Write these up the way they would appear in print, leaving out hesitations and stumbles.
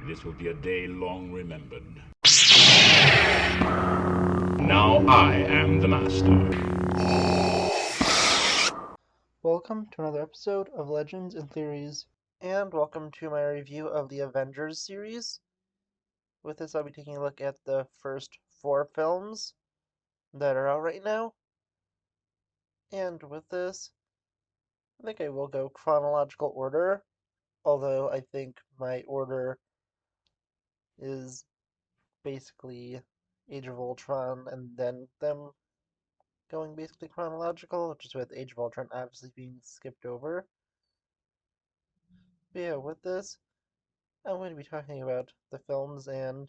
This will be a day long remembered. Now I am the master. Welcome to another episode of Legends and Theories, and welcome to my review of the Avengers series. With this, I'll be taking a look at the first 4 films that are out right now. And with this, I think I will go chronological order, although I think my order is basically Age of Ultron and then them going basically chronological, just with Age of Ultron obviously being skipped over. But yeah, with this, I'm going to be talking about the films, and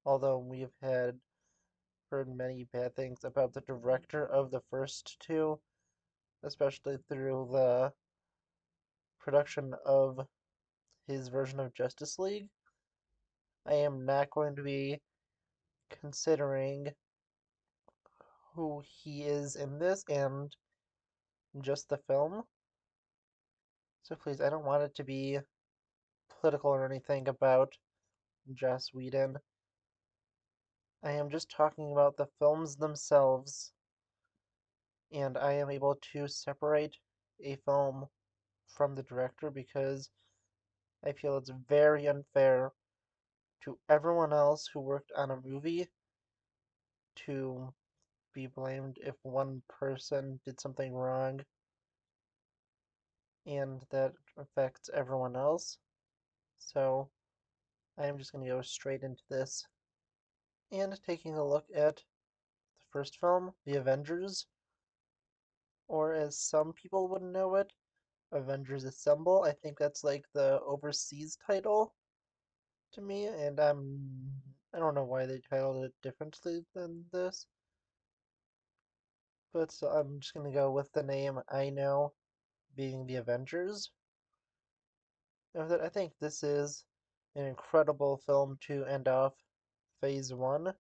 although we've heard many bad things about the director of the first two, especially through the production of his version of Justice League, I am not going to be considering who he is in this and just the film. So please, I don't want it to be political or anything about Joss Whedon. I am just talking about the films themselves, and I am able to separate a film from the director because I feel it's very unfair to everyone else who worked on a movie to be blamed if one person did something wrong and that affects everyone else. So I am just going to go straight into this and taking a look at the first film, The Avengers, or as some people would know it, Avengers Assemble. I think that's like the overseas title to me, and I don't know why they titled it differently than this. But so I'm just gonna go with the name I know, being the Avengers. And that I think this is an incredible film to end off Phase 1.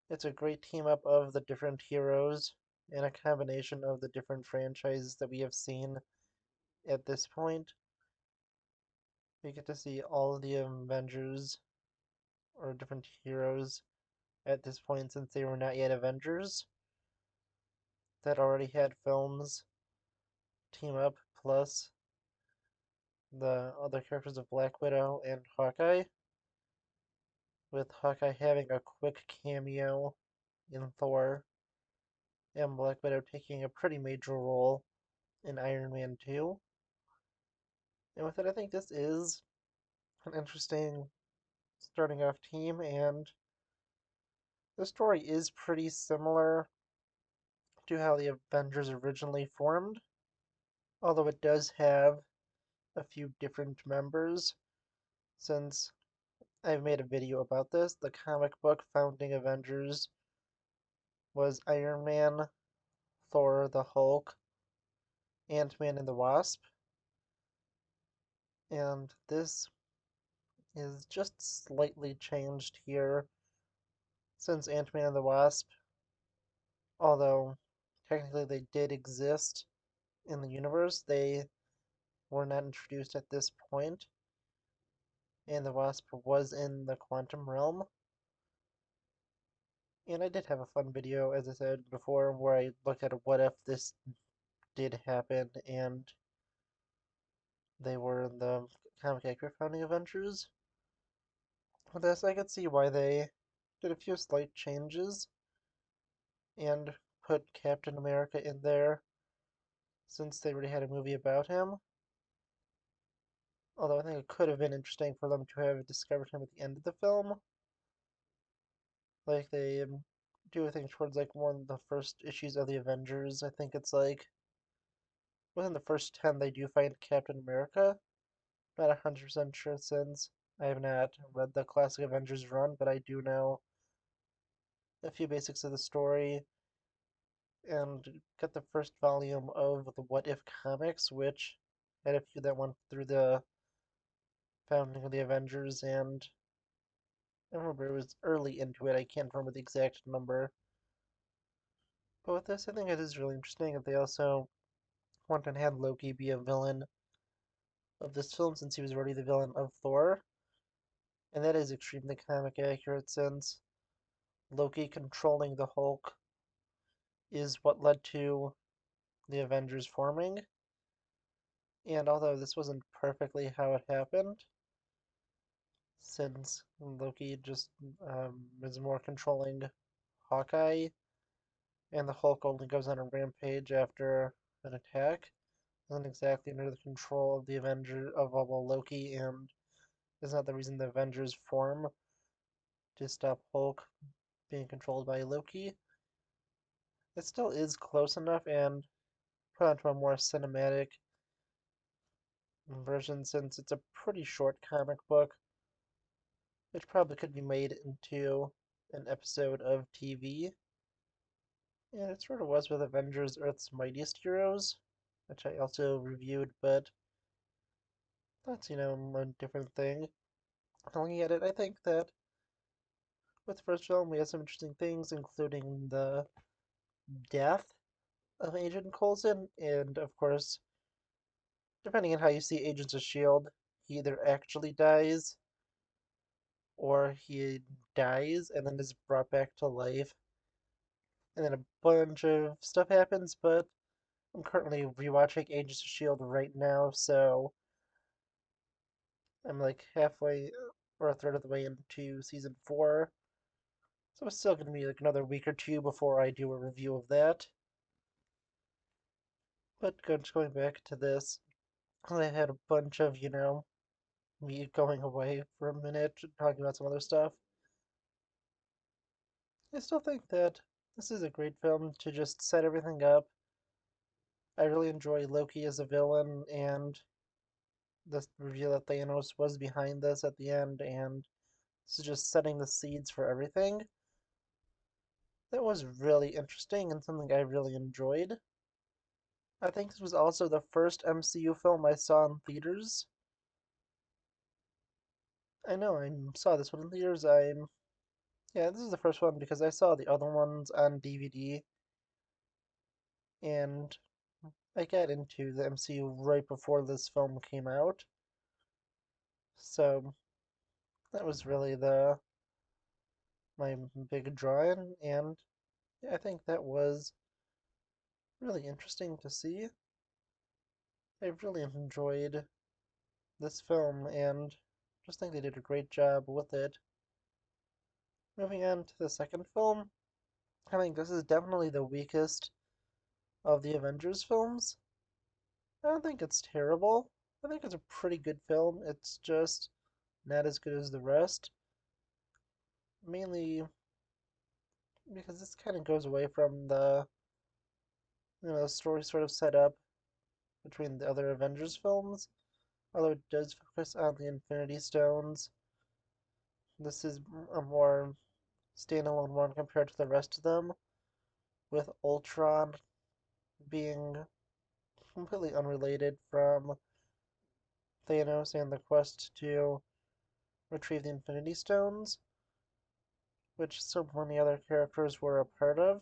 It's a great team up of the different heroes and a combination of the different franchises that we have seen at this point. We get to see all of the Avengers or different heroes at this point since they were not yet Avengers that already had films team up, plus the other characters of Black Widow and Hawkeye, with Hawkeye having a quick cameo in Thor, and Black Widow taking a pretty major role in Iron Man 2. And with it, I think this is an interesting starting off team, and the story is pretty similar to how the Avengers originally formed, although it does have a few different members, since I've made a video about this. The comic book founding Avengers was Iron Man, Thor, the Hulk, Ant-Man and the Wasp, and this is just slightly changed here since Ant-Man and the Wasp, although technically they did exist in the universe, they were not introduced at this point, and the Wasp was in the quantum realm. And I did have a fun video, as I said before, where I looked at what if this did happen and they were in the comic accurate founding Avengers. With this, I could see why they did a few slight changes and put Captain America in there since they already had a movie about him. Although I think it could have been interesting for them to have discovered him at the end of the film. Like they do, I think, towards like one of the first issues of the Avengers. I think it's like within the first 10 they do find Captain America. Not 100% sure since I have not read the classic Avengers run, but I do know a few basics of the story and got the first volume of the What If comics, which had a few that went through the founding of the Avengers, and I remember it was early into it. I can't remember the exact number. But with this, I think it is really interesting that they also went and had Loki be a villain of this film since he was already the villain of Thor. And that is extremely comic accurate since Loki controlling the Hulk is what led to the Avengers forming. And although this wasn't perfectly how it happened, since Loki just is more controlling Hawkeye, and the Hulk only goes on a rampage after an attack, isn't exactly under the control of the Avengers of Loki, and is not the reason the Avengers form to stop Hulk being controlled by Loki. It still is close enough and put onto a more cinematic version since it's a pretty short comic book, which probably could be made into an episode of TV. And it sort of was with Avengers Earth's Mightiest Heroes, which I also reviewed, but that's, a different thing. Looking at it, I think that with the first film, we had some interesting things, including the death of Agent Coulson, and of course, depending on how you see Agents of S.H.I.E.L.D., he either actually dies or he dies and then is brought back to life, and then a bunch of stuff happens, but I'm currently rewatching Agents of S.H.I.E.L.D. right now, so I'm like halfway or a third of the way into season 4. So it's still gonna be like another week or two before I do a review of that. But just going back to this, I had a bunch of, me going away for a minute, talking about some other stuff. I still think that this is a great film to just set everything up. I really enjoy Loki as a villain and the reveal that Thanos was behind this at the end, and this is just setting the seeds for everything. That was really interesting and something I really enjoyed. I think this was also the first MCU film I saw in theaters. I know I saw this one in theaters. Yeah, this is the first one because I saw the other ones on DVD, and I got into the MCU right before this film came out. So that was really the my big draw-in, and yeah, I think that was really interesting to see. I really enjoyed this film and just think they did a great job with it. Moving on to the second film, I think this is definitely the weakest of the Avengers films. I don't think it's terrible. I think it's a pretty good film. It's just not as good as the rest. Mainly because this kind of goes away from the, story sort of set up between the other Avengers films. Although it does focus on the Infinity Stones, this is a more standalone one compared to the rest of them, with Ultron being completely unrelated from Thanos and the quest to retrieve the Infinity Stones, which so many other characters were a part of,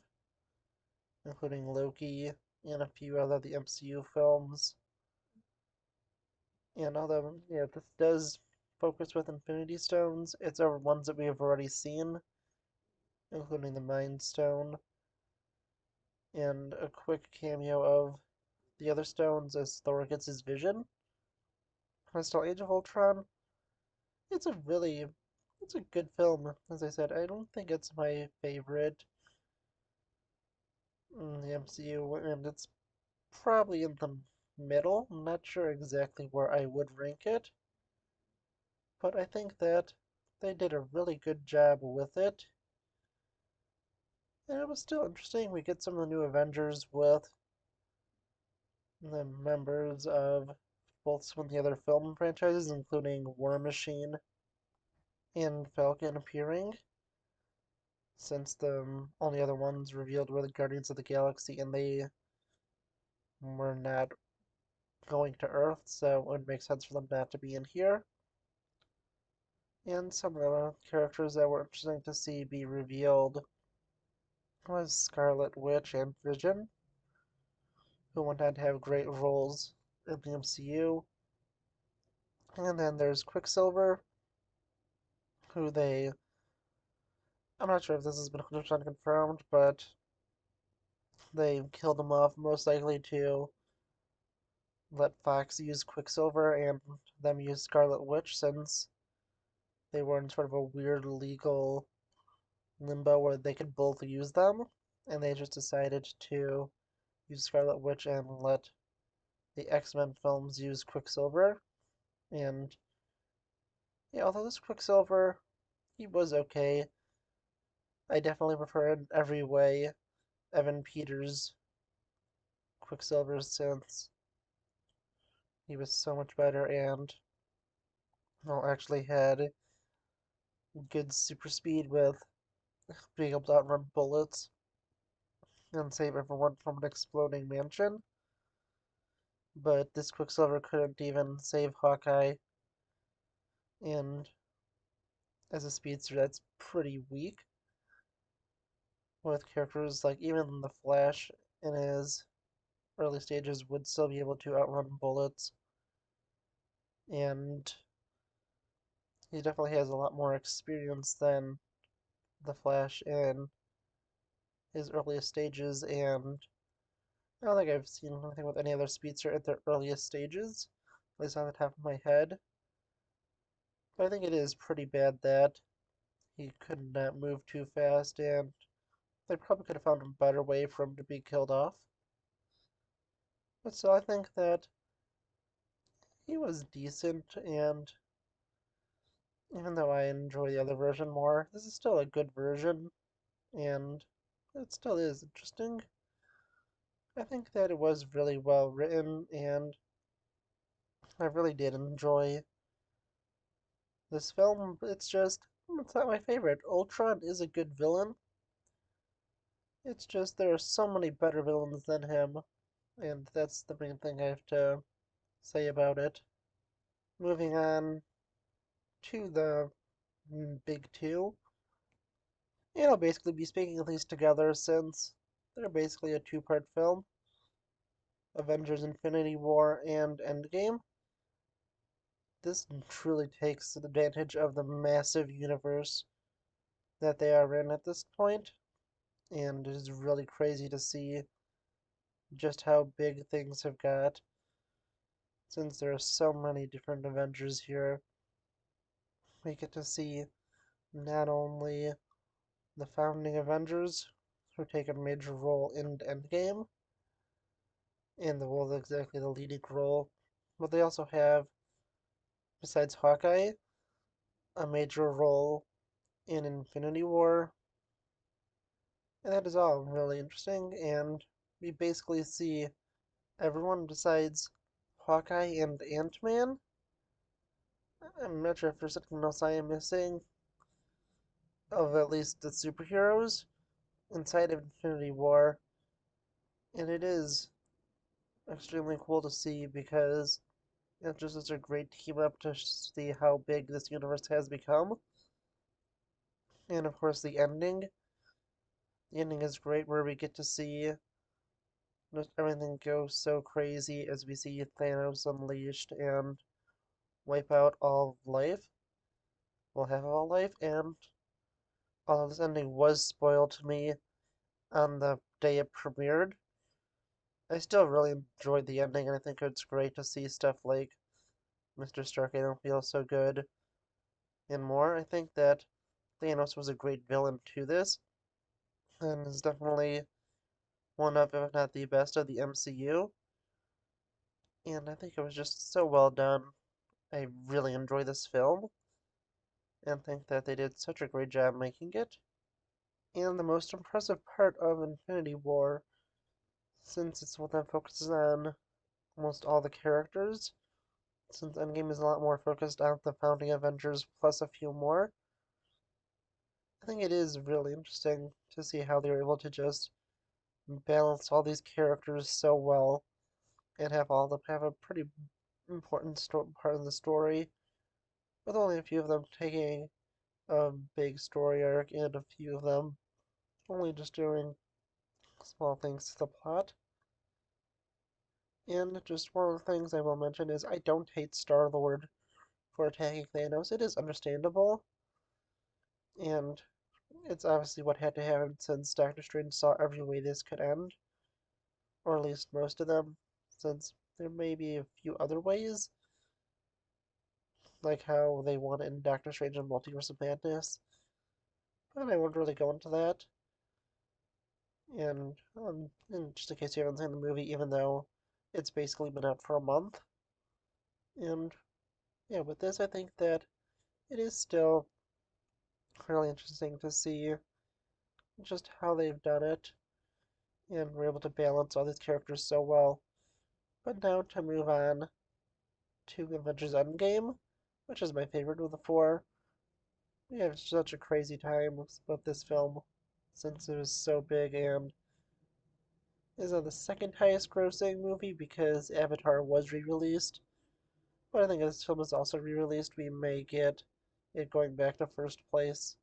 including Loki and a few other of the MCU films. And although, yeah, this does focus with Infinity Stones, it's our ones that we have already seen, including the Mind Stone, and a quick cameo of the other stones as Thor gets his vision. Still, Age of Ultron, it's a really, it's a good film. As I said, I don't think it's my favorite in the MCU, and it's probably in the middle. I'm not sure exactly where I would rank it, but I think that they did a really good job with it. And it was still interesting. We get some of the new Avengers with the members of both some of the other film franchises, including War Machine and Falcon appearing, since the only other ones revealed were the Guardians of the Galaxy, and they were not going to Earth, so it would make sense for them not to be in here. And some of the other characters that were interesting to see be revealed was Scarlet Witch and Vision, who went on to have great roles in the MCU. And then there's Quicksilver, who they, I'm not sure if this has been 100% confirmed, but they killed him off most likely to let Fox use Quicksilver and them use Scarlet Witch since they were in sort of a weird legal limbo where they could both use them, and they just decided to use Scarlet Witch and let the X-Men films use Quicksilver. And yeah, although this Quicksilver, he was okay. I definitely prefer in every way Evan Peters' Quicksilver since he was so much better and well, actually had good super speed with being able to outrun bullets and save everyone from an exploding mansion. But this Quicksilver couldn't even save Hawkeye, and as a speedster, that's pretty weak. With characters like even the Flash in his early stages would still be able to outrun bullets, and he definitely has a lot more experience than the Flash in his earliest stages, and I don't think I've seen anything with any other speedster at their earliest stages, at least on the top of my head. But I think it is pretty bad that he could not move too fast, and they probably could have found a better way for him to be killed off. But still, I think that he was decent, and even though I enjoy the other version more, this is still a good version, and it still is interesting. I think that it was really well written, and I really did enjoy this film. It's not my favorite. Ultron is a good villain. It's just there are so many better villains than him, and that's the main thing I have to say about it. Moving on to the big two, and I'll basically be speaking of these together since they're basically a two-part film. Avengers Infinity War and Endgame. This truly takes advantage of the massive universe that they are in at this point, and it is really crazy to see just how big things have got since there are so many different Avengers here. We get to see not only the founding Avengers, who take a major role in Endgame, and the role exactly the leading role, but they also have, besides Hawkeye, a major role in Infinity War, and that is all really interesting. And we basically see everyone besides Hawkeye and Ant-Man. I'm not sure if there's something else I am missing of at least the superheroes inside of Infinity War, and it is extremely cool to see because it just is a great team up to see how big this universe has become. And of course, the ending. The ending is great, where we get to see just everything go so crazy as we see Thanos unleashed and wipe out all of life. Well, half of all life, and although this ending was spoiled to me on the day it premiered, I still really enjoyed the ending, and I think it's great to see stuff like Mr. Stark, I don't feel so good, and more. I think that Thanos was a great villain to this, and is definitely one of, if not the best of the MCU. And I think it was just so well done. I really enjoy this film, and think that they did such a great job making it. And the most impressive part of Infinity War, since it's what that focuses on almost all the characters, since Endgame is a lot more focused on the founding Avengers plus a few more, I think it is really interesting to see how they were able to just balance all these characters so well and have all of them have a pretty important part of the story, with only a few of them taking a big story arc and a few of them only just doing small things to the plot. And just one of the things I will mention is I don't hate Star-Lord for attacking Thanos. It is understandable, And it's obviously what had to happen since Doctor Strange saw every way this could end, or at least most of them, since there may be a few other ways, like how they want to end Doctor Strange in Multiverse of Madness, but I won't really go into that. And just in case you haven't seen the movie, even though it's basically been out for a month, and yeah, with this, I think that it is still really interesting to see just how they've done it, and we're able to balance all these characters so well. But now to move on to Avengers Endgame, which is my favorite of the four. We have such a crazy time with this film since it was so big and is the second highest grossing movie because Avatar was re-released. But I think if this film is also re-released, we may get it going back to first place.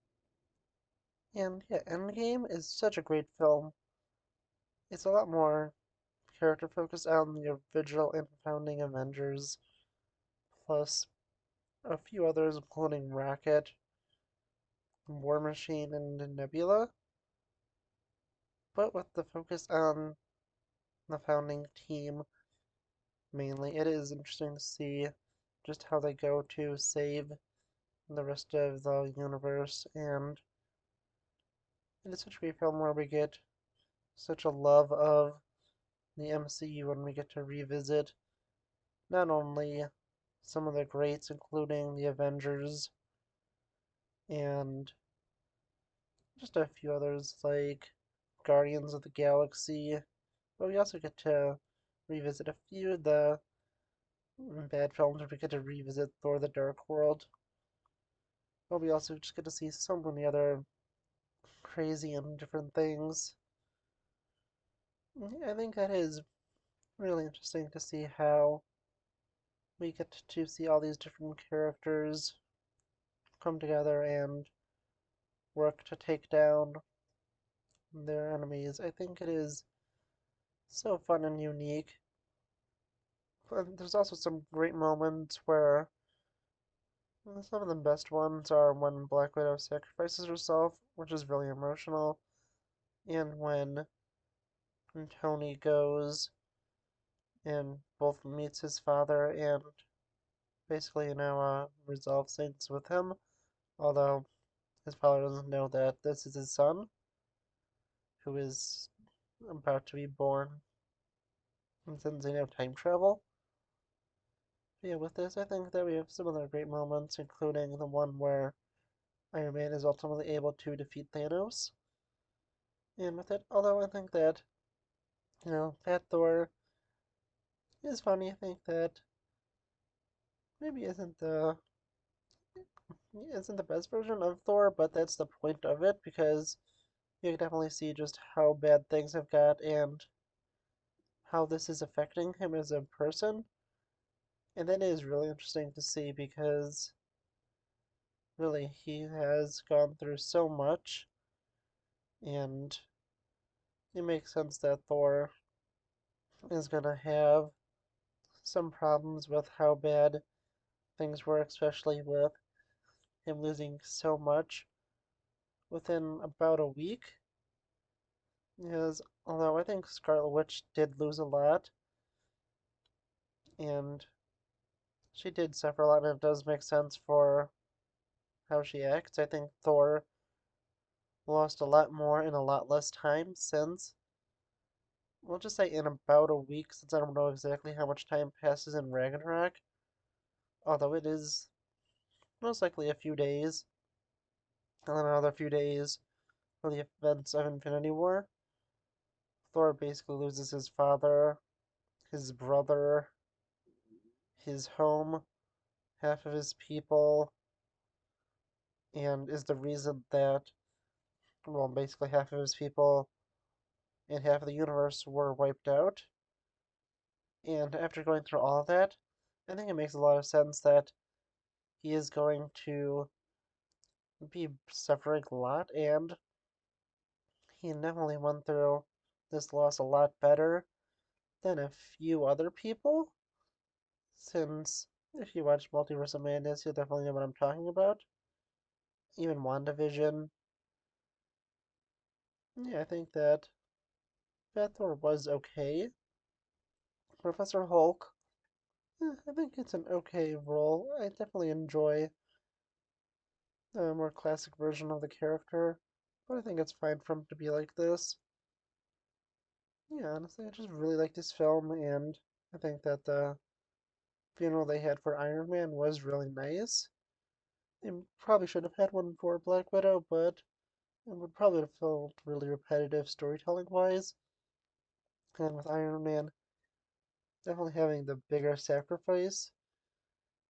And yeah, Endgame is such a great film. It's a lot more character focused on the original and founding Avengers, plus a few others, including Rocket, War Machine, and Nebula, but with the focus on the founding team mainly. It is interesting to see just how they go to save the rest of the universe, and it is such a great film where we get such a love of the MCU when we get to revisit not only some of the greats, including the Avengers and just a few others like Guardians of the Galaxy, but we also get to revisit a few of the bad films where we get to revisit Thor the Dark World. But we also just get to see so many other crazy and different things. I think that is really interesting to see how we get to see all these different characters come together and work to take down their enemies. I think it is so fun and unique. But there's also some great moments where some of the best ones are when Black Widow sacrifices herself, which is really emotional, and when Tony goes and both meets his father and basically, resolves things with him, although his father doesn't know that this is his son, who is about to be born, and since they have time travel. But yeah, with this, I think that we have some other great moments, including the one where Iron Man is ultimately able to defeat Thanos. And with it, although I think that, Fat Thor is funny, I think that maybe isn't the best version of Thor, but that's the point of it because you can definitely see just how bad things have got and how this is affecting him as a person. And that is really interesting to see because really he has gone through so much, and it makes sense that Thor is gonna have some problems with how bad things were, especially with him losing so much within about a week. Because although I think Scarlet Witch did lose a lot, and she did suffer a lot, and it does make sense for how she acts. I think Thor lost a lot more in a lot less time since, we'll just say in about a week, since I don't know exactly how much time passes in Ragnarok, although it is most likely a few days, and then another few days for the events of Infinity War. Thor basically loses his father, his brother, his home, half of his people, and is the reason that, well, basically half of his people and half of the universe were wiped out. And after going through all of that, I think it makes a lot of sense that he is going to be suffering a lot, and he definitely went through this loss a lot better than a few other people. Since if you watch Multiverse of Madness, you'll definitely know what I'm talking about. even WandaVision. Yeah, I think that Thor was okay. Professor Hulk, I think it's an okay role. I definitely enjoy a more classic version of the character, but I think it's fine for him to be like this. Yeah, honestly, I just really like this film, and I think that the funeral they had for Iron Man was really nice. They probably should have had one for Black Widow, but it would probably have felt really repetitive storytelling wise. And with Iron Man definitely having the bigger sacrifice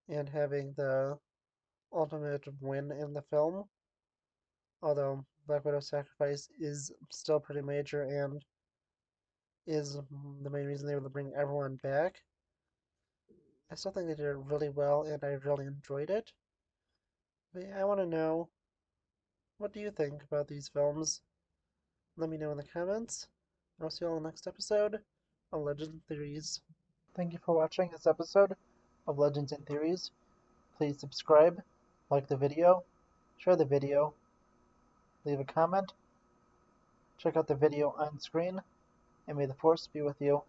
and having the ultimate win in the film, although Black Widow's sacrifice is still pretty major and is the main reason they were able to bring everyone back. I still think they did it really well and I really enjoyed it. But yeah, I want to know, what do you think about these films? Let me know in the comments. I'll see you all in the next episode of Legends and Theories. Thank you for watching this episode of Legends and Theories. Please subscribe, like the video, share the video, leave a comment, check out the video on screen, and may the Force be with you.